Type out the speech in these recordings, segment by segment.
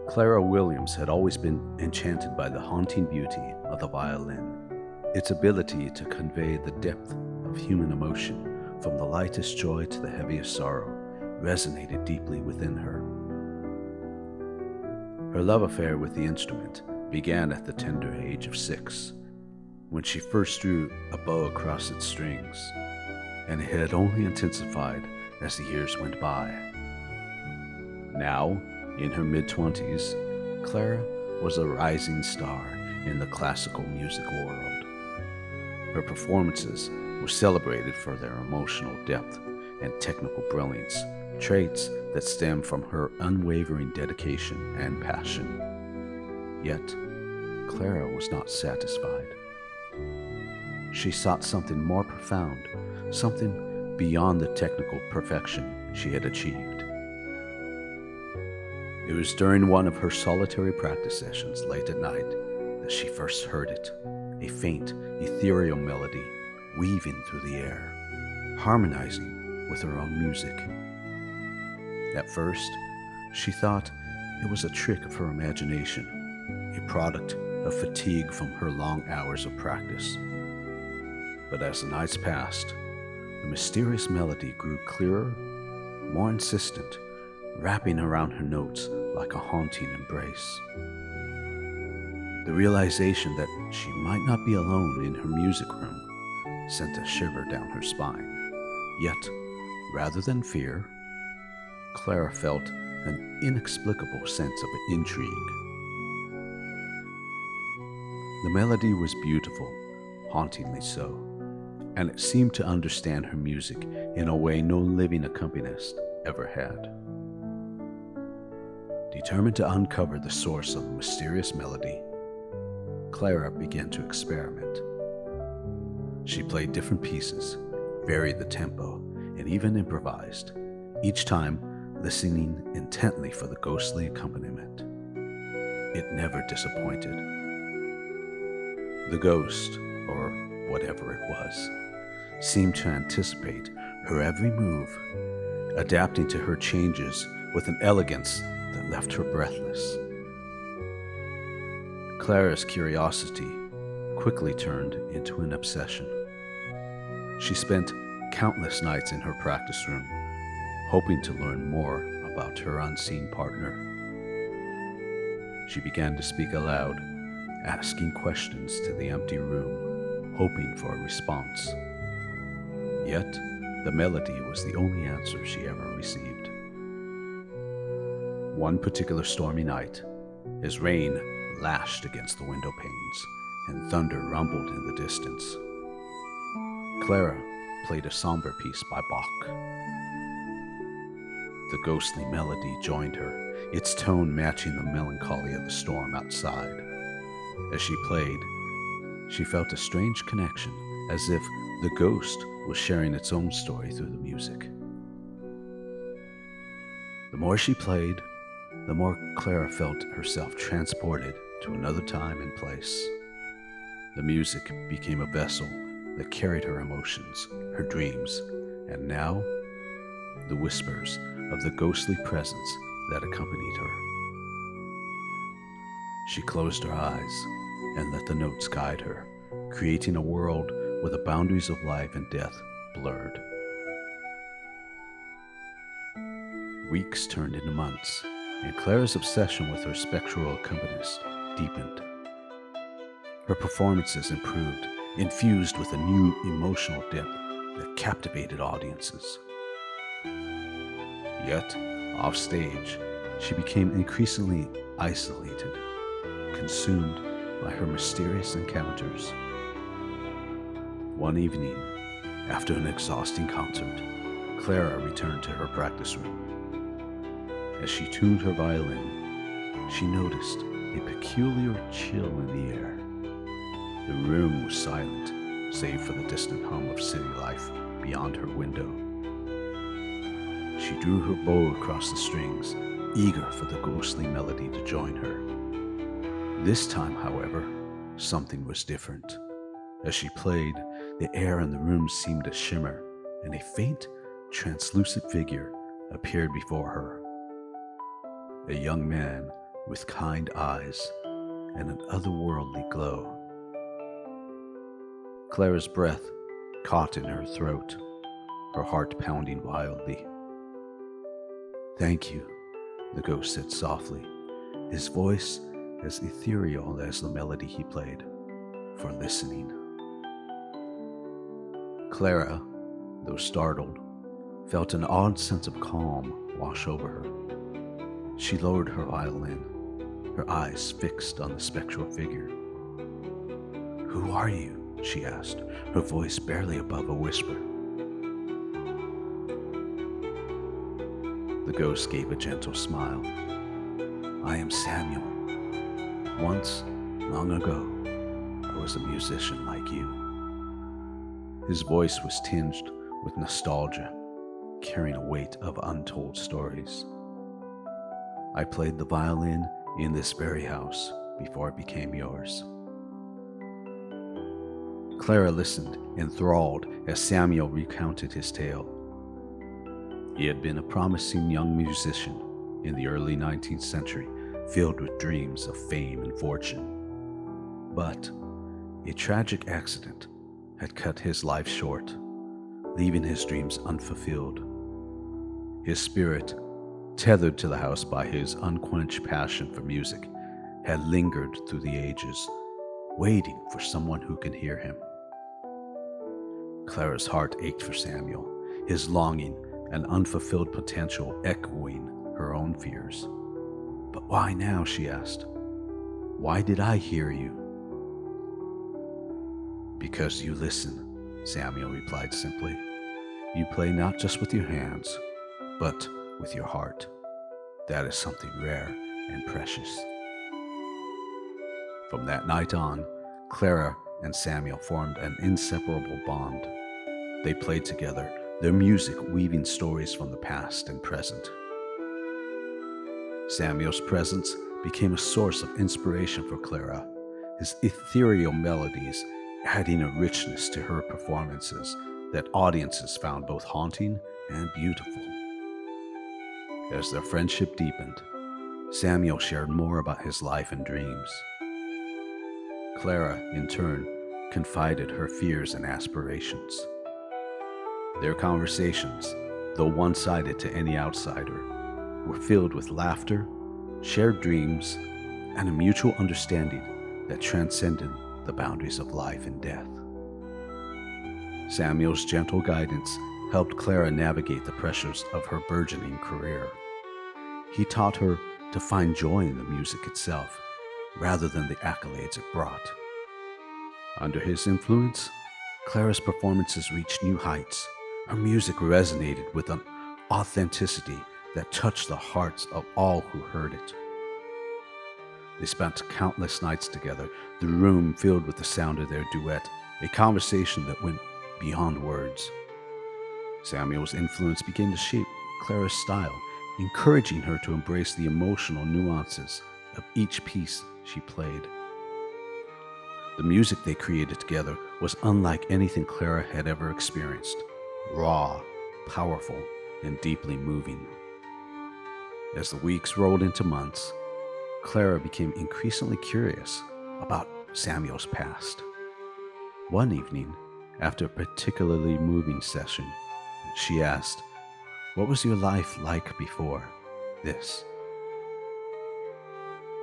Clara Williams had always been enchanted by the haunting beauty of the violin. Its ability to convey the depth of human emotion, from the lightest joy to the heaviest sorrow, resonated deeply within her. Her love affair with the instrument began at the tender age of 6, when she first drew a bow across its strings, and it had only intensified as the years went by. Now, in her mid-20s, Clara was a rising star in the classical music world. Her performances were celebrated for their emotional depth and technical brilliance, traits that stem from her unwavering dedication and passion. Yet, Clara was not satisfied. She sought something more profound, something beyond the technical perfection she had achieved. It was during one of her solitary practice sessions late at night that she first heard it, a faint, ethereal melody weaving through the air, harmonizing with her own music. At first, she thought it was a trick of her imagination, a product of fatigue from her long hours of practice. But as the nights passed, the mysterious melody grew clearer, more insistent, wrapping around her notes like a haunting embrace. The realization that she might not be alone in her music room sent a shiver down her spine. Yet, rather than fear, Clara felt an inexplicable sense of intrigue. The melody was beautiful, hauntingly so, and it seemed to understand her music in a way no living accompanist ever had. Determined to uncover the source of the mysterious melody, Clara began to experiment. She played different pieces, varied the tempo, and even improvised, each time listening intently for the ghostly accompaniment. It never disappointed. The ghost, or whatever it was, seemed to anticipate her every move, adapting to her changes with an elegance that left her breathless. Clara's curiosity quickly turned into an obsession. She spent countless nights in her practice room, hoping to learn more about her unseen partner. She began to speak aloud, asking questions to the empty room, hoping for a response. Yet, the melody was the only answer she ever received. One particular stormy night, as rain lashed against the window panes and thunder rumbled in the distance, Clara played a somber piece by Bach. The ghostly melody joined her, its tone matching the melancholy of the storm outside. As she played, she felt a strange connection, as if the ghost was sharing its own story through the music. The more she played, the more Clara felt herself transported to another time and place. The music became a vessel that carried her emotions, her dreams, and now the whispers of the ghostly presence that accompanied her. She closed her eyes and let the notes guide her, creating a world where the boundaries of life and death blurred. Weeks turned into months, and Clara's obsession with her spectral accompanist deepened. Her performances improved, infused with a new emotional depth that captivated audiences. Yet, off stage, she became increasingly isolated, consumed by her mysterious encounters. One evening, after an exhausting concert, Clara returned to her practice room. As she tuned her violin, she noticed a peculiar chill in the air. The room was silent, save for the distant hum of city life beyond her window. She drew her bow across the strings, eager for the ghostly melody to join her. This time, however, something was different. As she played, the air in the room seemed to shimmer, and a faint, translucent figure appeared before her. A young man with kind eyes and an otherworldly glow. Clara's breath caught in her throat, her heart pounding wildly. "Thank you," the ghost said softly, his voice as ethereal as the melody he played, "for listening." Clara, though startled, felt an odd sense of calm wash over her. She lowered her violin, her eyes fixed on the spectral figure. "Who are you?" she asked, her voice barely above a whisper. The ghost gave a gentle smile. "I am Samuel. Once, long ago, I was a musician like you." His voice was tinged with nostalgia, carrying a weight of untold stories. "I played the violin in this very house before it became yours." Clara listened, enthralled, as Samuel recounted his tale. He had been a promising young musician in the early 19th century, filled with dreams of fame and fortune. But a tragic accident had cut his life short, leaving his dreams unfulfilled. His spirit, tethered to the house by his unquenched passion for music, had lingered through the ages, waiting for someone who can hear him. Clara's heart ached for Samuel, his longing and unfulfilled potential echoing her own fears. "But why now?" she asked. "Why did I hear you?" "Because you listen," Samuel replied simply. "You play not just with your hands, but with your heart. That is something rare and precious." From that night on, Clara and Samuel formed an inseparable bond. They played together, their music weaving stories from the past and present. Samuel's presence became a source of inspiration for Clara, his ethereal melodies adding a richness to her performances that audiences found both haunting and beautiful. As their friendship deepened, Samuel shared more about his life and dreams. Clara, in turn, confided her fears and aspirations. Their conversations, though one-sided to any outsider, were filled with laughter, shared dreams, and a mutual understanding that transcended the boundaries of life and death. Samuel's gentle guidance helped Clara navigate the pressures of her burgeoning career. He taught her to find joy in the music itself, rather than the accolades it brought. Under his influence, Clara's performances reached new heights. Her music resonated with an authenticity that touched the hearts of all who heard it. They spent countless nights together, the room filled with the sound of their duet, a conversation that went beyond words. Samuel's influence began to shape Clara's style, encouraging her to embrace the emotional nuances of each piece she played. The music they created together was unlike anything Clara had ever experienced. Raw, powerful, and deeply moving. As the weeks rolled into months, Clara became increasingly curious about Samuel's past. One evening, after a particularly moving session, she asked, "What was your life like before this?"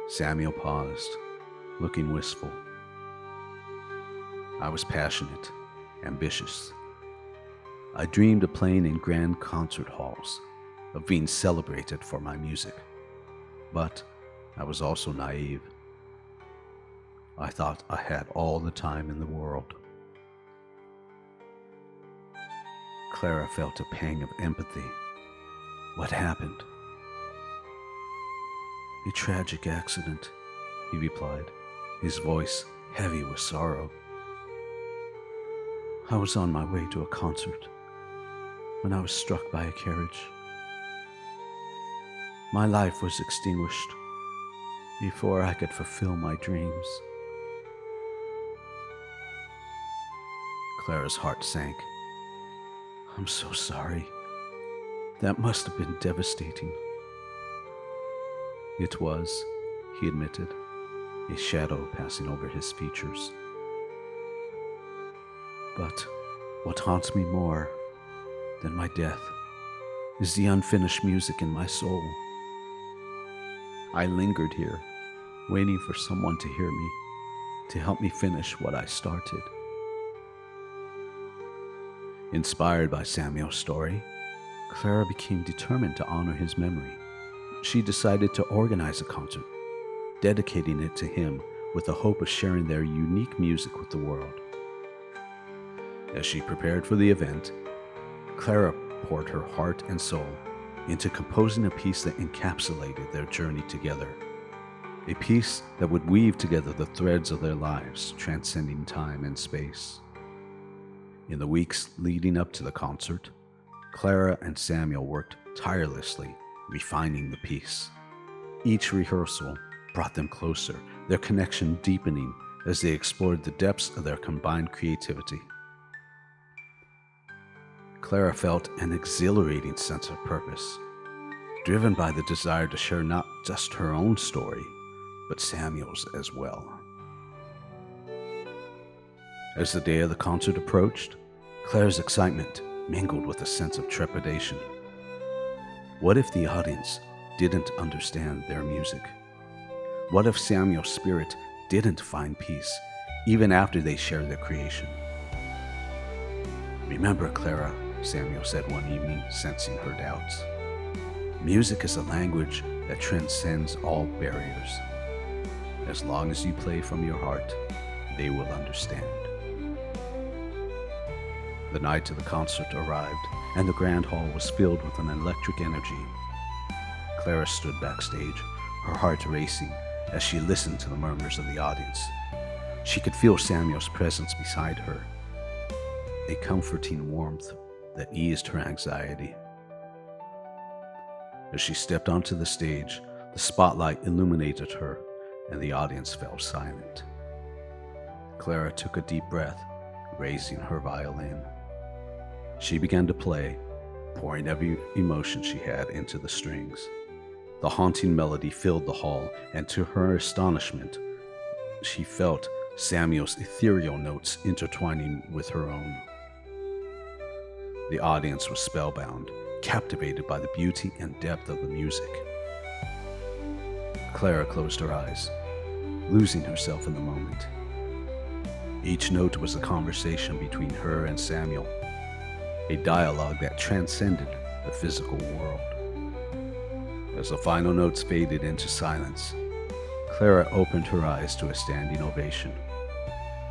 Samuel paused, looking wistful. "I was passionate, ambitious. I dreamed of playing in grand concert halls, of being celebrated for my music. But I was also naive. I thought I had all the time in the world." Clara felt a pang of empathy. "What happened?" "A tragic accident," he replied, his voice heavy with sorrow. "I was on my way to a concert when I was struck by a carriage. My life was extinguished before I could fulfill my dreams." Clara's heart sank. "I'm so sorry. That must have been devastating." "It was," he admitted, a shadow passing over his features. But what haunts me more than my death is the unfinished music in my soul. I lingered here, waiting for someone to hear me, to help me finish what I started. Inspired by Samuel's story, Clara became determined to honor his memory. She decided to organize a concert, dedicating it to him with the hope of sharing their unique music with the world. As she prepared for the event, Clara poured her heart and soul into composing a piece that encapsulated their journey together. A piece that would weave together the threads of their lives, transcending time and space. In the weeks leading up to the concert, Clara and Samuel worked tirelessly, refining the piece. Each rehearsal brought them closer, their connection deepening as they explored the depths of their combined creativity. Clara felt an exhilarating sense of purpose, driven by the desire to share not just her own story, but Samuel's as well. As the day of the concert approached, Clara's excitement mingled with a sense of trepidation. What if the audience didn't understand their music? What if Samuel's spirit didn't find peace, even after they shared their creation? "Remember, Clara," Samuel said one evening, sensing her doubts. "Music is a language that transcends all barriers. As long as you play from your heart, they will understand." The night of the concert arrived, and the grand hall was filled with an electric energy. Clara stood backstage, her heart racing as she listened to the murmurs of the audience. She could feel Samuel's presence beside her, a comforting warmth that eased her anxiety. As she stepped onto the stage, the spotlight illuminated her, and the audience fell silent. Clara took a deep breath, raising her violin. She began to play, pouring every emotion she had into the strings. The haunting melody filled the hall, and to her astonishment, she felt Samuel's ethereal notes intertwining with her own. The audience was spellbound, captivated by the beauty and depth of the music. Clara closed her eyes, losing herself in the moment. Each note was a conversation between her and Samuel, a dialogue that transcended the physical world. As the final notes faded into silence, Clara opened her eyes to a standing ovation.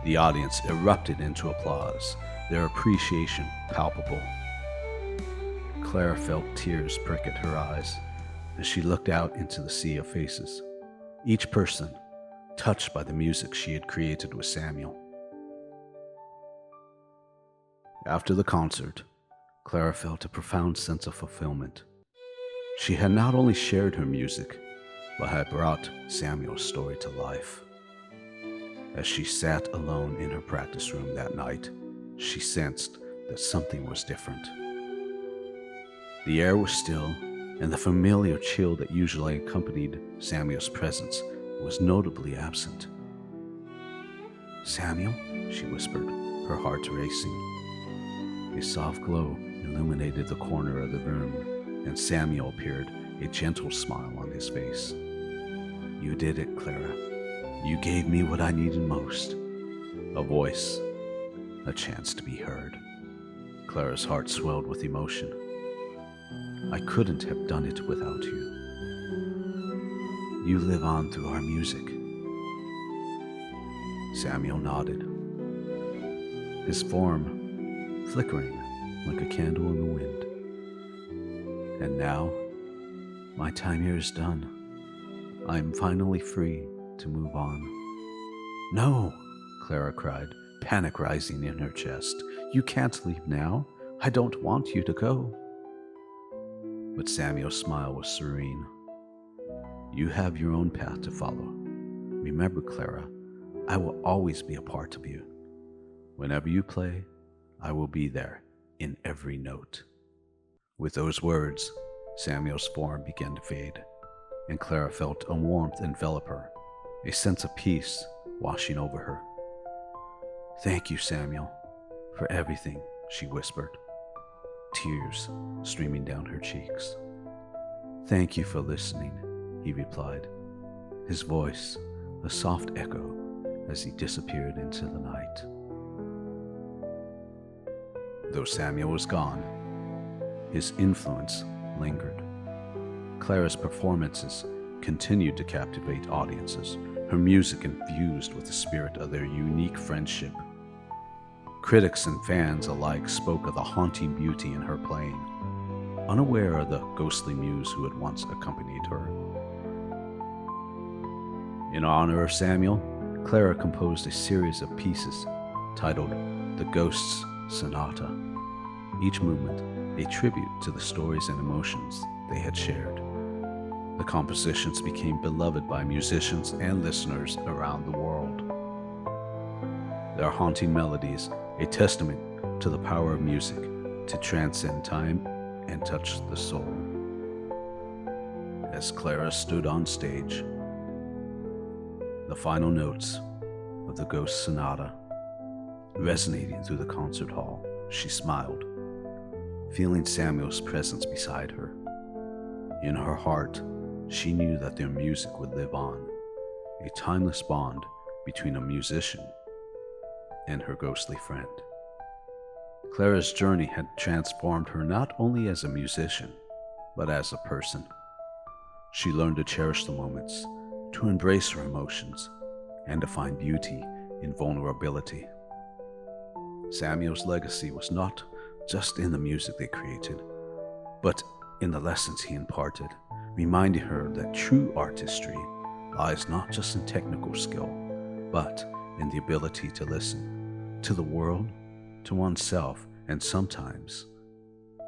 The audience erupted into applause, their appreciation palpable. Clara felt tears prick at her eyes as she looked out into the sea of faces, each person touched by the music she had created with Samuel. After the concert, Clara felt a profound sense of fulfillment. She had not only shared her music, but had brought Samuel's story to life. As she sat alone in her practice room that night, she sensed that something was different. The air was still, and the familiar chill that usually accompanied Samuel's presence was notably absent. "Samuel?" she whispered, her heart racing. A soft glow illuminated the corner of the room, and Samuel appeared, a gentle smile on his face. "You did it, Clara. You gave me what I needed most. A voice, a chance to be heard." Clara's heart swelled with emotion. "I couldn't have done it without you. You live on through our music." Samuel nodded, his form flickering like a candle in the wind. "And now, my time here is done. I am finally free to move on." "No!" Clara cried, panic rising in her chest. "You can't leave now. I don't want you to go." But Samuel's smile was serene. "You have your own path to follow. Remember, Clara, I will always be a part of you. Whenever you play, I will be there in every note." With those words, Samuel's form began to fade, and Clara felt a warmth envelop her, a sense of peace washing over her. "Thank you, Samuel, for everything," she whispered, tears streaming down her cheeks. "Thank you for listening," he replied, his voice a soft echo as he disappeared into the night. Though Samuel was gone, his influence lingered. Clara's performances continued to captivate audiences, her music infused with the spirit of their unique friendship. Critics and fans alike spoke of the haunting beauty in her playing, unaware of the ghostly muse who had once accompanied her. In honor of Samuel, Clara composed a series of pieces titled The Ghost's Sonata, each movement a tribute to the stories and emotions they had shared. The compositions became beloved by musicians and listeners around the world. Their haunting melodies, a testament to the power of music to transcend time and touch the soul. As Clara stood on stage, the final notes of the Ghost Sonata resonating through the concert hall, she smiled, feeling Samuel's presence beside her. In her heart, she knew that their music would live on, a timeless bond between a musician and her ghostly friend. Clara's journey had transformed her not only as a musician, but as a person. She learned to cherish the moments, to embrace her emotions, and to find beauty in vulnerability. Samuel's legacy was not just in the music they created, but in the lessons he imparted, reminding her that true artistry lies not just in technical skill, but in the ability to listen to the world, to oneself, and sometimes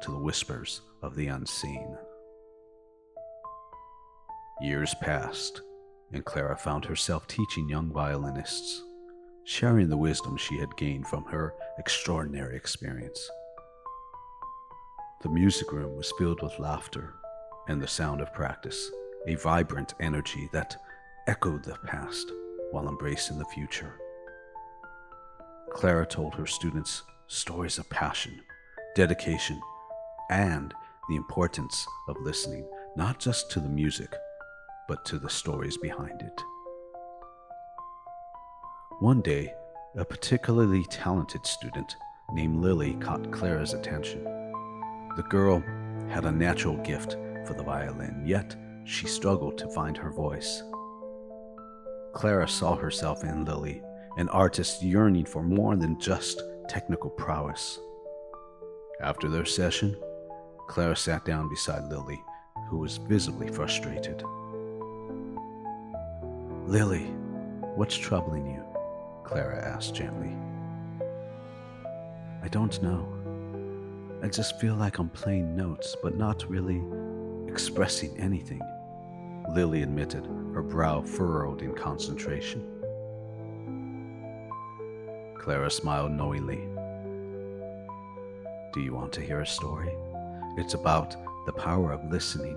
to the whispers of the unseen. Years passed, and Clara found herself teaching young violinists, sharing the wisdom she had gained from her extraordinary experience. The music room was filled with laughter and the sound of practice, a vibrant energy that echoed the past while embracing the future. Clara told her students stories of passion, dedication, and the importance of listening not just to the music, but to the stories behind it. One day, a particularly talented student named Lily caught Clara's attention. The girl had a natural gift for the violin, yet she struggled to find her voice. Clara saw herself in Lily, an artist yearning for more than just technical prowess. After their session, Clara sat down beside Lily, who was visibly frustrated. "Lily, what's troubling you?" Clara asked gently. "I don't know. I just feel like I'm playing notes, but not really expressing anything," Lily admitted, her brow furrowed in concentration. Clara smiled knowingly. "Do you want to hear a story? It's about the power of listening."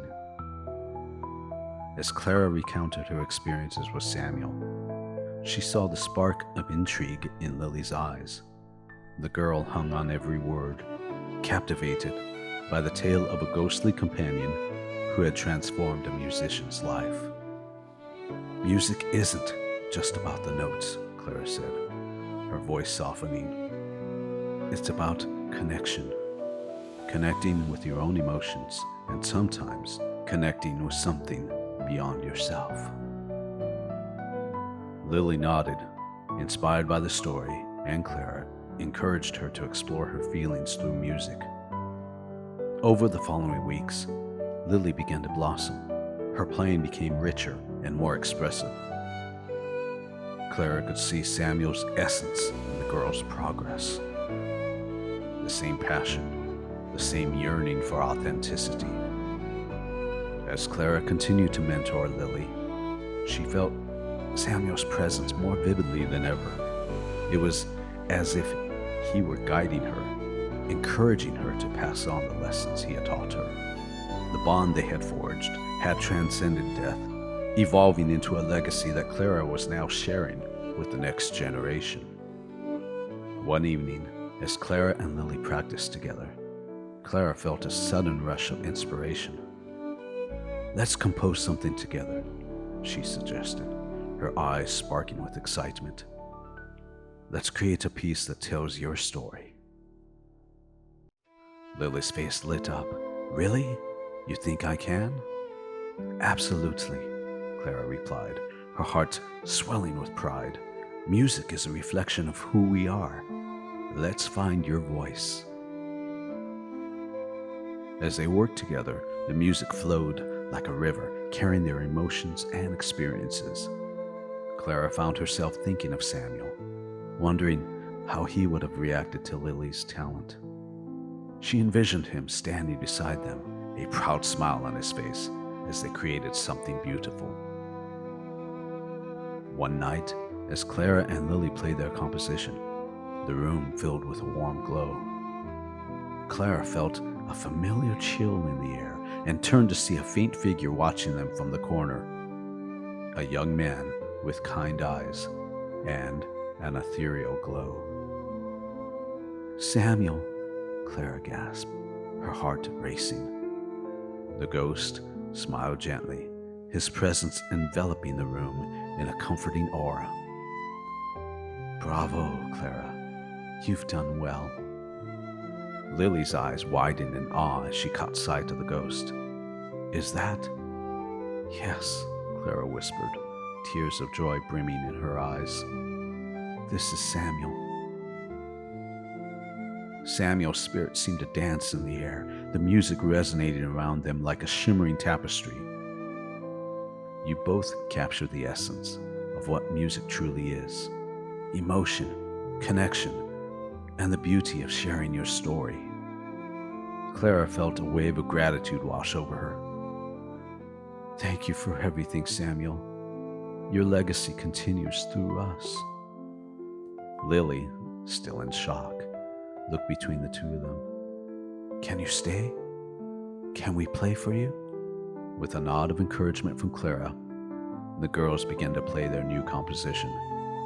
As Clara recounted her experiences with Samuel, she saw the spark of intrigue in Lily's eyes. The girl hung on every word, captivated by the tale of a ghostly companion who had transformed a musician's life. "Music isn't just about the notes," Clara said, her voice softening. "It's about connection, connecting with your own emotions, and sometimes connecting with something beyond yourself." Lily nodded, inspired by the story, and Clara encouraged her to explore her feelings through music. Over the following weeks, Lily began to blossom. Her playing became richer and more expressive. Clara could see Samuel's essence in the girl's progress. The same passion, the same yearning for authenticity. As Clara continued to mentor Lily, she felt Samuel's presence more vividly than ever. It was as if he were guiding her, encouraging her to pass on the lessons he had taught her. The bond they had forged had transcended death, evolving into a legacy that Clara was now sharing with the next generation. One evening, as Clara and Lily practiced together, Clara felt a sudden rush of inspiration. "Let's compose something together," she suggested, her eyes sparking with excitement. "Let's create a piece that tells your story." Lily's face lit up. "Really? You think I can?" "Absolutely," Clara replied, her heart swelling with pride. "Music is a reflection of who we are. Let's find your voice." As they worked together, the music flowed like a river, carrying their emotions and experiences. Clara found herself thinking of Samuel, wondering how he would have reacted to Lily's talent. She envisioned him standing beside them, a proud smile on his face as they created something beautiful. One night, as Clara and Lily played their composition, the room filled with a warm glow. Clara felt a familiar chill in the air and turned to see a faint figure watching them from the corner. A young man with kind eyes and an ethereal glow. "Samuel," Clara gasped, her heart racing. The ghost smiled gently, his presence enveloping the room in a comforting aura. "Bravo, Clara. You've done well." Lily's eyes widened in awe as she caught sight of the ghost. "Is that—" "Yes," Clara whispered, tears of joy brimming in her eyes. "This is Samuel." Samuel's spirit seemed to dance in the air, the music resonating around them like a shimmering tapestry. You both captured the essence of what music truly is: emotion, connection, and the beauty of sharing your story. Clara felt a wave of gratitude wash over her. "Thank you for everything, Samuel. Your legacy continues through us." Lily, still in shock, looked between the two of them. "Can you stay? Can we play for you?" With a nod of encouragement from Clara, the girls began to play their new composition,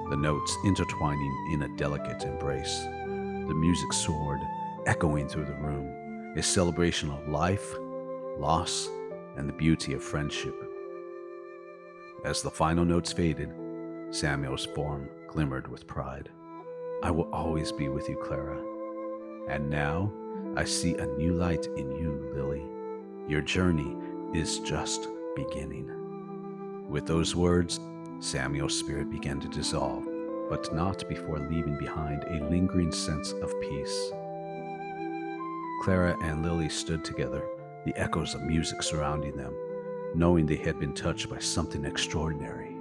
the notes intertwining in a delicate embrace. The music soared, echoing through the room, a celebration of life, loss, and the beauty of friendship. As the final notes faded, Samuel's form glimmered with pride. "I will always be with you, Clara. And now I see a new light in you, Lily. Your journey is just beginning." With those words, Samuel's spirit began to dissolve, but not before leaving behind a lingering sense of peace. Clara and Lily stood together, the echoes of music surrounding them, knowing they had been touched by something extraordinary.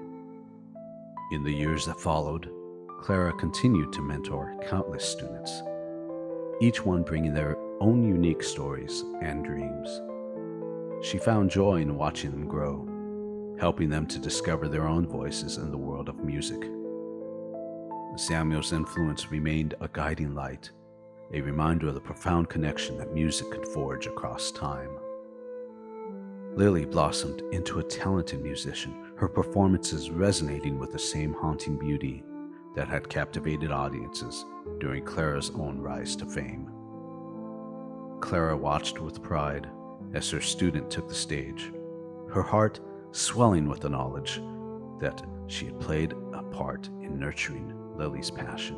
In the years that followed, Clara continued to mentor countless students, each one bringing their own unique stories and dreams. She found joy in watching them grow, helping them to discover their own voices in the world of music. Samuel's influence remained a guiding light, a reminder of the profound connection that music could forge across time. Lily blossomed into a talented musician, her performances resonating with the same haunting beauty that had captivated audiences during Clara's own rise to fame. Clara watched with pride as her student took the stage, her heart swelling with the knowledge that she had played a part in nurturing Lily's passion.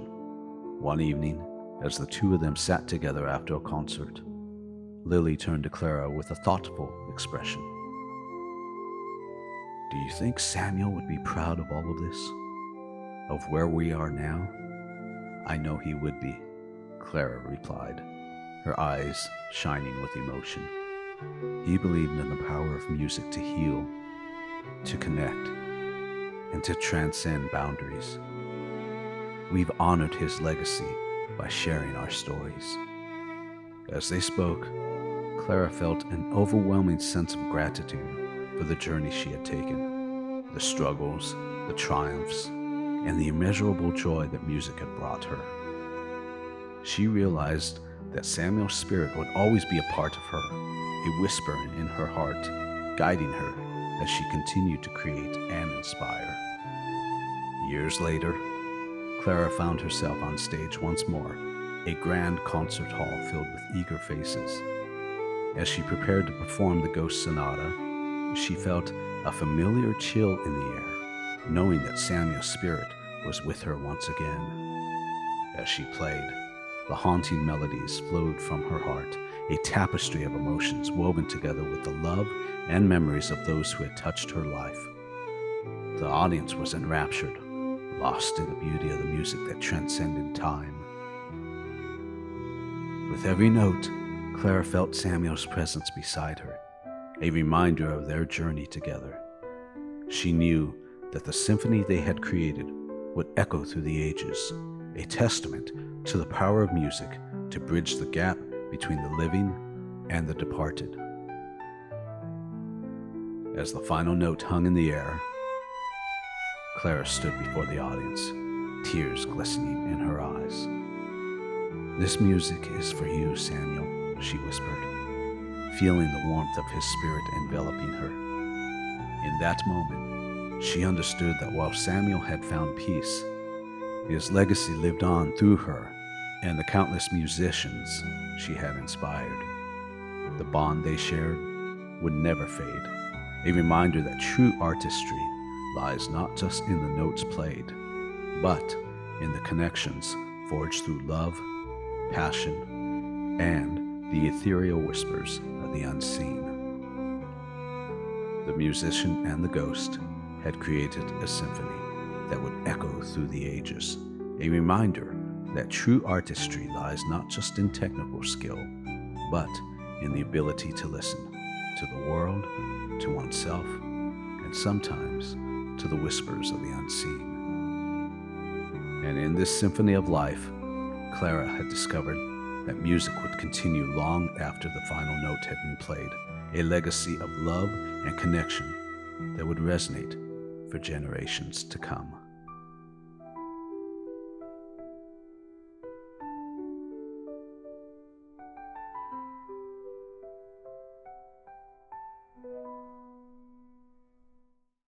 One evening, as the two of them sat together after a concert, Lily turned to Clara with a thoughtful expression. "Do you think Samuel would be proud of all of this? Of where we are now?" "I know he would be," Clara replied, her eyes shining with emotion. "He believed in the power of music to heal, to connect, and to transcend boundaries. We've honored his legacy by sharing our stories." As they spoke, Clara felt an overwhelming sense of gratitude for the journey she had taken, the struggles, the triumphs, and the immeasurable joy that music had brought her. She realized that Samuel's spirit would always be a part of her, a whisper in her heart, guiding her as she continued to create and inspire. Years later, Clara found herself on stage once more, a grand concert hall filled with eager faces. As she prepared to perform the Ghost Sonata, she felt a familiar chill in the air, knowing that Samuel's spirit was with her once again. As she played, the haunting melodies flowed from her heart, a tapestry of emotions woven together with the love and memories of those who had touched her life. The audience was enraptured, lost in the beauty of the music that transcended time. With every note, Clara felt Samuel's presence beside her, a reminder of their journey together. She knew that the symphony they had created would echo through the ages, a testament to the power of music to bridge the gap between the living and the departed. As the final note hung in the air, Clara stood before the audience, tears glistening in her eyes. "This music is for you, Samuel," she whispered, feeling the warmth of his spirit enveloping her. In that moment, she understood that while Samuel had found peace, his legacy lived on through her and the countless musicians she had inspired. The bond they shared would never fade, a reminder that true artistry lies not just in the notes played, but in the connections forged through love, passion, and the ethereal whispers of the unseen. The musician and the ghost had created a symphony that would echo through the ages, a reminder that true artistry lies not just in technical skill, but in the ability to listen to the world, to oneself, and sometimes to the whispers of the unseen. And in this symphony of life, Clara had discovered that music would continue long after the final note had been played, a legacy of love and connection that would resonate for generations to come.